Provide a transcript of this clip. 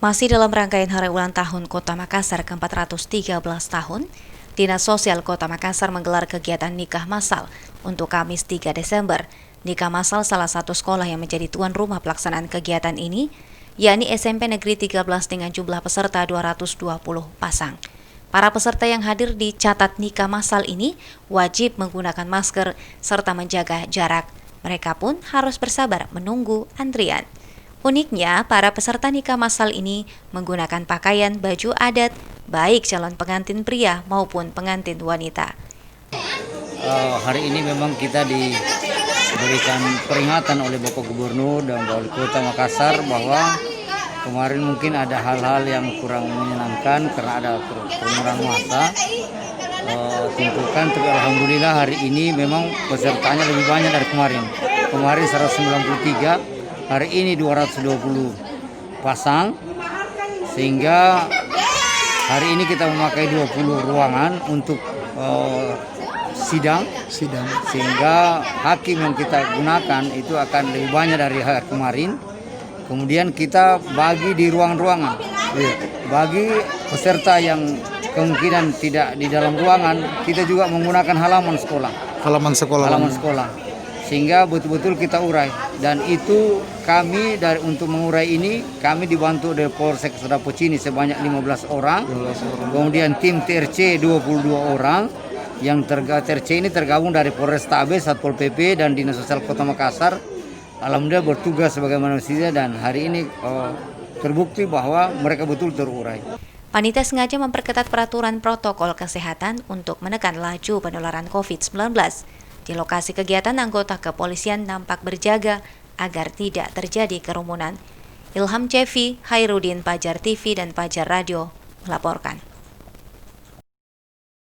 Masih dalam rangkaian hari ulang tahun Kota Makassar ke-413 tahun, Dinas Sosial Kota Makassar menggelar kegiatan nikah massal untuk Kamis 3 Desember. Nikah massal salah satu sekolah yang menjadi tuan rumah pelaksanaan kegiatan ini, yakni SMP Negeri 13 dengan jumlah peserta 220 pasang. Para peserta yang hadir di catat nikah massal ini wajib menggunakan masker serta menjaga jarak. Mereka pun harus bersabar menunggu antrian. Uniknya, para peserta nikah massal ini menggunakan pakaian baju adat, baik calon pengantin pria maupun pengantin wanita. Hari ini memang kita diberikan peringatan oleh Bapak Gubernur dan Wali Kota Makassar bahwa kemarin mungkin ada hal-hal yang kurang menyenangkan karena ada kerumunan massa. Tapi alhamdulillah hari ini memang pesertanya lebih banyak dari kemarin. Kemarin 193. Hari ini 220 pasang, sehingga hari ini kita memakai 20 ruangan untuk sidang, sehingga hakim yang kita gunakan itu akan lebih banyak dari hari kemarin. Kemudian kita bagi di ruang-ruangan, bagi peserta yang kemungkinan tidak di dalam ruangan, kita juga menggunakan halaman sekolah. Sehingga betul-betul kita urai, dan itu kami untuk mengurai ini kami dibantu dari Polsek Sadapocini sebanyak 15 orang. Kemudian tim TRC 22 orang yang TRC ini tergabung dari Polrestabes, Satpol PP dan Dinas Sosial Kota Makassar. Alhamdulillah bertugas sebagai manusia, dan hari ini terbukti bahwa mereka betul terurai. Panitia sengaja memperketat peraturan protokol kesehatan untuk menekan laju penularan COVID-19. Di lokasi kegiatan, anggota kepolisian nampak berjaga agar tidak terjadi kerumunan. Ilham Cevi, Hairudin, Pajar TV, dan Pajar Radio melaporkan.